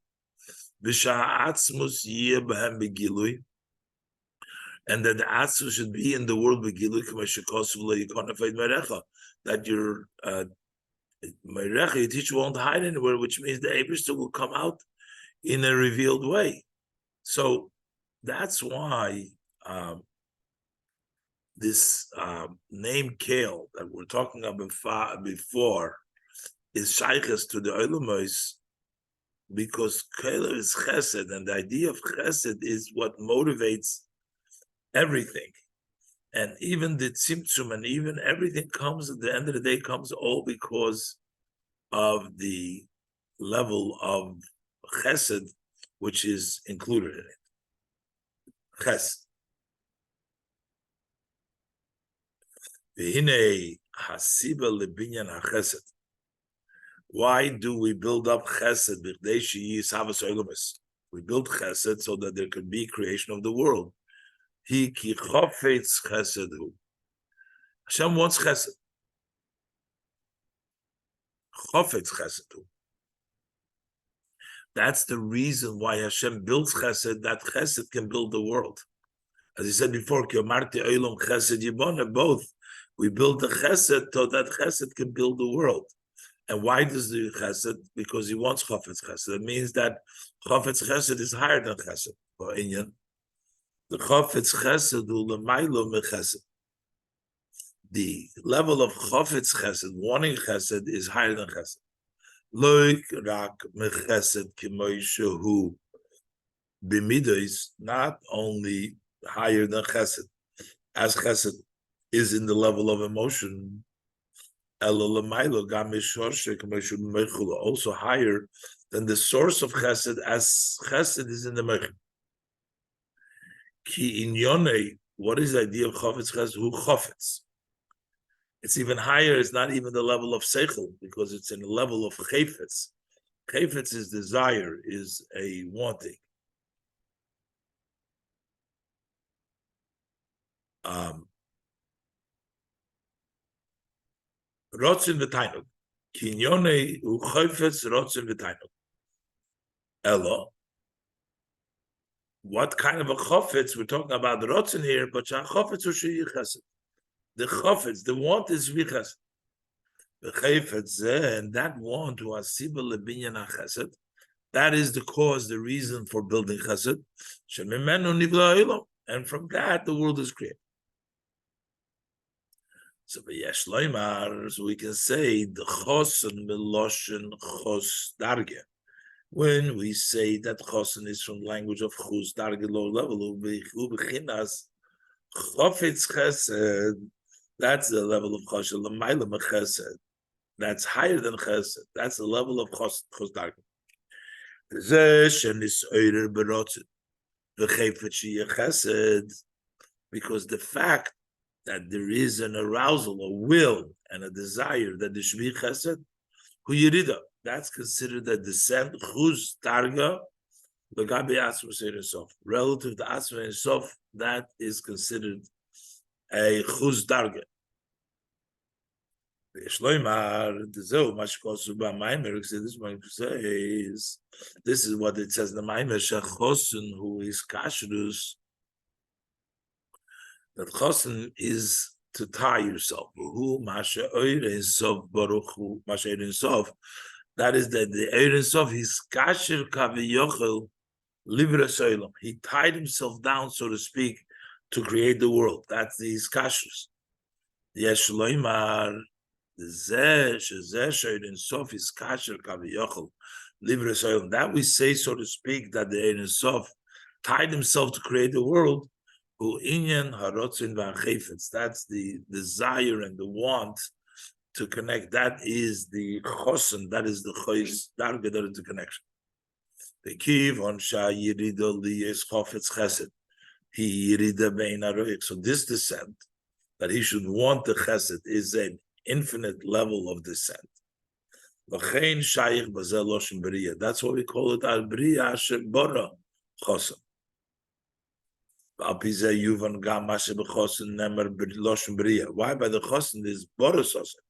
And that the atzmus should be in the world that your your teacher won't hide anywhere, which means the Eibishter will come out in a revealed way. So that's why this name Kale that we're talking about before is shayches to the Olamos, because Kale is chesed, and the idea of chesed is what motivates everything. And even the tzimtzum and even everything comes at the end of the day comes all because of the level of chesed, which is included in it. Chesed. Why do we build up chesed? We build chesed so that there could be creation of the world. Hashem wants chesed. Chofetz chesed. That's the reason why Hashem builds chesed, that chesed can build the world. As he said before, both. We build the chesed so that chesed can build the world. And why does the chesed? Because he wants chofetz chesed. It means that chofetz chesed is higher than chesed. Or inyan. The chofetz chesed u'lemailo mechesed. The level of chofetz chesed, wanting chesed, is higher than chesed. Loik rak mechesed k'moishehu b'midos, not only higher than chesed, as chesed is in the level of emotion, also higher than the source of chesed, as chesed is in the mechel. Ki inyone, what is the idea of chofetz chesed? Who chofetz? It's even higher. It's not even the level of seichel, because it's in the level of chayfetz. Chayfetz is desire, is a wanting. Rotzin v'tainuk. Kinyone uchayfetz rotzin v'tainuk. Elo. What kind of a chofetz? We're talking about the rotzin here, but chofetz u'shei chesed. The chofetz, the want is vichesed. The chayfetz, and that want to asiba lebinyan chesed, that is the cause, the reason for building chesed. Shemimenu nivla olam, and from that the world is created. So we can say the chosen meloshen chos darge. When we say that chosen is from the language of chos darge, low level, ubechinas chofetz chesed, that's the level of choshen l'mayla mechesed. That's higher than chesed. That's the level of chos darge. Zeh is oirer berotzit v'chefetz sheyeh chesed, because the fact that there is an arousal, a will, and a desire that there should be chesed, hu yirida, that's considered a descent, chuz targa, l'gabe atzmus sof. Relative to atzmus sof, that is considered a chuz targa. This is what it says in the Maimer, shechosun, who is kashrus, that chosen is to tie yourself. That is that the Eir Sof, he's kasher kaviyochel livra soilom. He tied himself down, so to speak, to create the world. That's these kashrus. Yesh loimar, That we say, so to speak, that the Ein Sof tied himself to create the world. That's the desire and the want to connect. That is the chosen. That is the chois. That is the connection. The kiv on sha yirida liyes chofetz chesed. He yirida bein aroik. So this descent, that he should want the chesed, is an infinite level of descent. That's what we call it al bria asher bara chosen. Why by the chosen is bara chosen?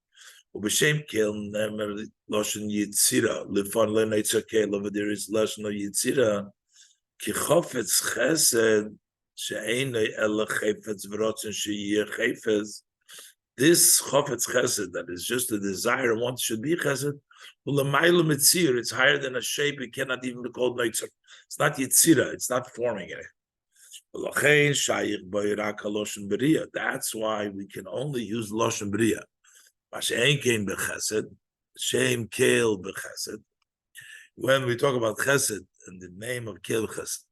Ubeshem kel nemer loshen yitzira lefon leneitzer kel over there is loshen of yitzira ki chofetz chesed she'enei ela chefetz v'rotzen she'yeh chefetz. This chofetz chesed that is just a desire and what should be chesed, it's higher than a shape. It cannot even be called neitzer. It's not yitzira. It's not forming it. That's why we can only use loshen bria. When we talk about chesed and the name of kel chesed,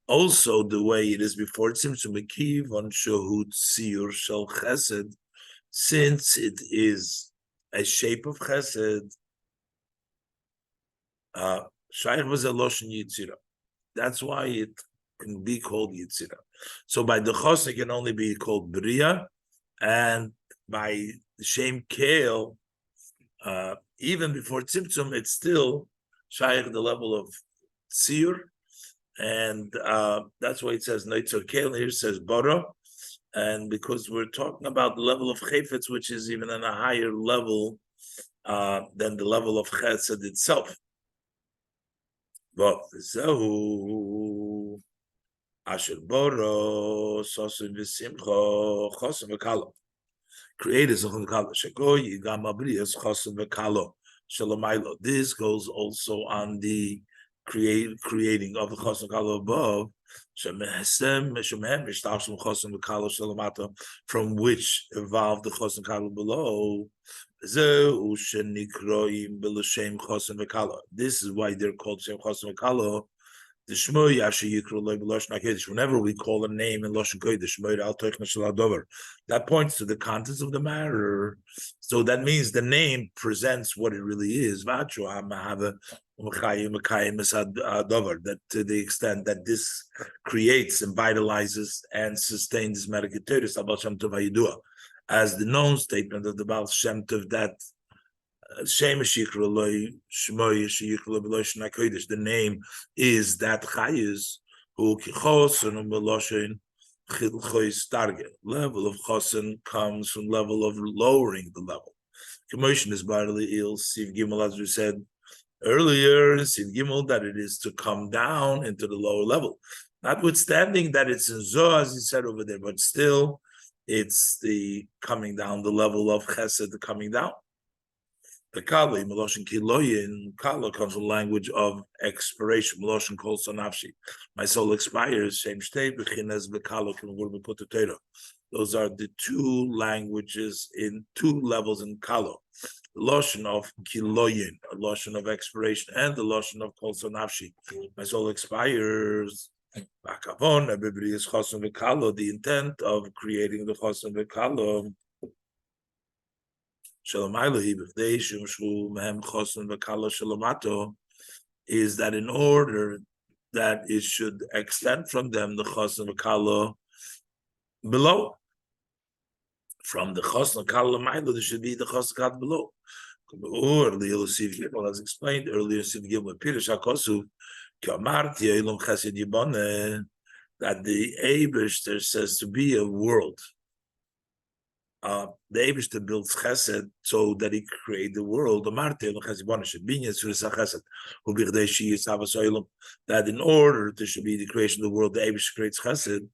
also the way it is before tzimtzum, since it is a shape of chesed, that's why it can be called yitzira. So by the chos, it can only be called bria, and by the shem kale, even before tzimtzum, it's still shaykh the level of tzir, and that's why it says neitzer kale. Here it says bara, and because we're talking about the level of chefetz, which is even on a higher level than the level of chesed itself. But zehu asher bara sosin v'simcha chosin v'kalo. Creators of v'kalo shegoy yigam abrias chosin v'kalo shalomaylo. This goes also on the creating of the chosin v'kalo above. From which evolved the chosin v'kalo below. This is why they're called Shem Chosin V'Kalo. Whenever we call a name in Loshen Kodesh, that points to the contents of the matter. So that means the name presents what it really is. That to the extent that this creates and vitalizes and sustains this as the known statement of the Baal Shem Tov that the name is that Chayis who level of chosen comes from level of lowering the level. Commotion is bodily ill. Siv Gimel, as we said earlier, Siv Gimel, that it is to come down into the lower level. Notwithstanding that it's in Zoh, as he said over there, but still it's the coming down, the level of chesed, the coming down. The kala, Meloshin Kiloyin, kala comes from language of expiration. Meloshin Kol Sanafshi. My soul expires. Shem Shtei B'chinas B'kala Kim put the Torah. Those are the two languages in two levels in kala. The lotion of Kiloyin, a lotion of expiration, and the lotion of Kol Sanafshi. My soul expires. Everybody is chosin v'kalo. The intent of creating the chosin v'kalo is that in order that it should extend from them the chosin v'kalo below. From the chosin v'kalo ma'ilo, there should be the chosin v'kalo below. As explained earlier, Siv Gimel Pirush HaKosuv. That the Eibishter says to be a world. The Eibishter builds chesed so that he create the world. That in order there should be the creation of the world, the Eibishter creates chesed.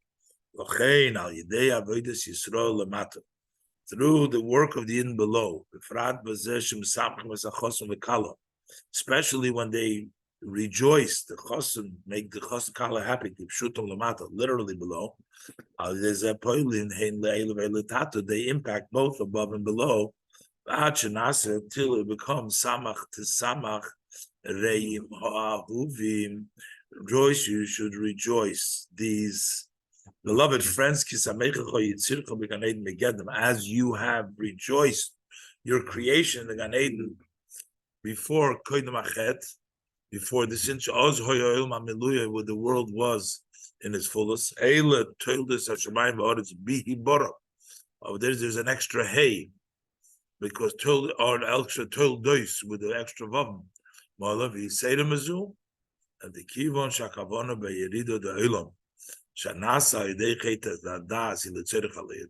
Through the work of the in below, especially when they rejoice, the chosim, make the chosim kala happy, kipshutom lamata, literally below. They impact both above and below. Until it becomes samach to samach, reim ha'ahuvim. Rejoice, you should rejoice. These beloved friends, as you have rejoiced your creation in the Gan Eden before before this inch, where the world was in its fullest. There's an extra hay because or an extra toildois with the extra vav. Malavi say to Mazu and the kivon shakavona beyerido de olam shanasa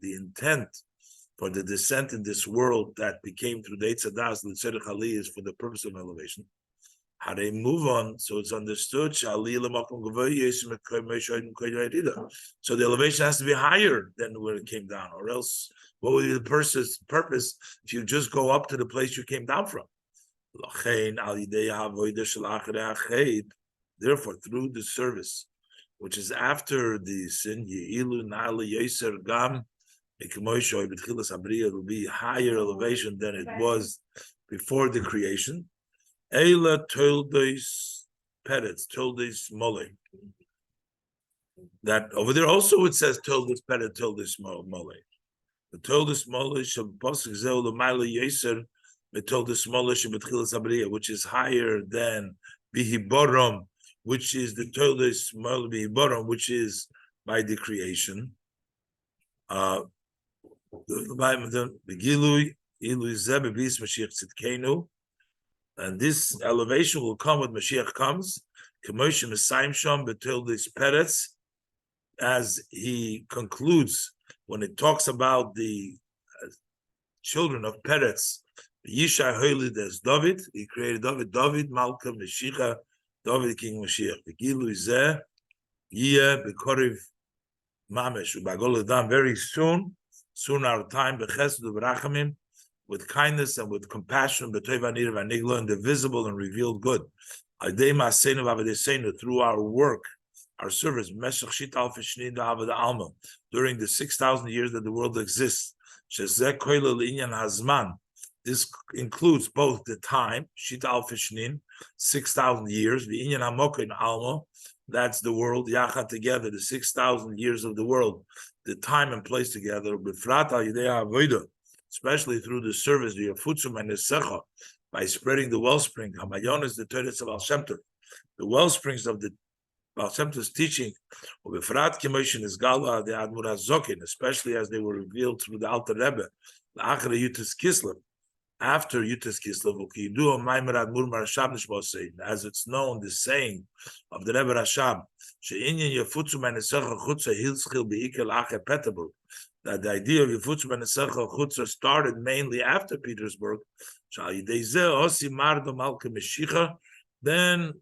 the intent for the descent in this world that became through the Eitzadas l'tzedek ali is for the purpose of elevation. How they move on, so it's understood. So the elevation has to be higher than where it came down, or else what would be the purpose if you just go up to the place you came down from? Therefore, through the service, which is after the sin, it will be higher elevation than it was before the creation. Eila toldos petets, toldos mole. That over there also it says toldos petet, toldos mole. The toldos mole shall pasuk zeh l'mayla yeser, the toldos mole shall betchilas abriya, which is higher than bihiborom, which is the toldos mole bihiborom, which is by the creation. The gilui ilu zeh bebis mashiach tzidkenu. And this elevation will come when Mashiach comes. As he concludes, when it talks about the children of Peretz, Yishai Holy, there's David. He created David, Malka, Mashiach, David, King Mashiach. The Gilu is there. Yeh Bekoriv Mamesh. Ubagoladam, very soon our time. Bechesed Ubrachamim. With kindness and with compassion, in the visible and revealed good. Through our work, our service, during the 6,000 years that the world exists. This includes both the time, 6,000 years, that's the world, yachad together, the 6,000 years of the world, the time and place together, especially through the service, the Yafutzum and the Secha, by spreading the wellspring. Hamayon is the Torah of Al Shem Tov, the wellsprings of the Al Shem Tov's teaching. Ubefrat Kemoshin is Gala the Admur HaZokin, especially as they were revealed through the Alter Rebbe, the Achre Yutas Kislev. After Yutas Kislev, as it's known, the saying of the Rebbe Rashab, that the idea of Yifutzum and Nesecha Chutza started mainly after Petersburg. Then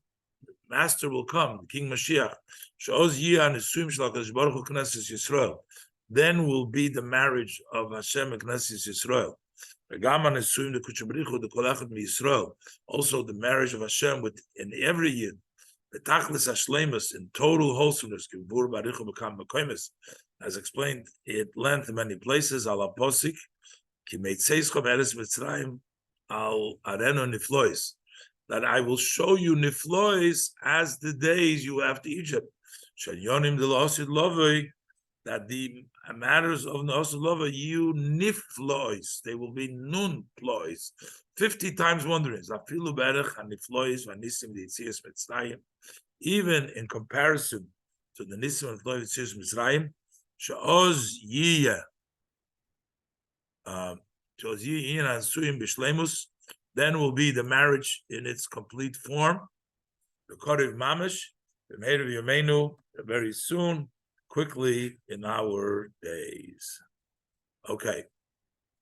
Master will come, King Mashiach. Then will be the marriage of Hashem and Knesset Yisrael. Also the marriage of Hashem with in every year. In total wholesomeness, as explained at length in many places, al aposik, that I will show you niflois as the days you after Egypt. That the matters of Naosilova, you niflois, they will be nun plois, 50 times wonders. Even in comparison to the Nisim and Flois Yitzias Mitzrayim, Sha'oz Yiyah, then will be the marriage in its complete form. The Koriv Mamash, the Meir of Yomenu, very soon, quickly in our days. Okay.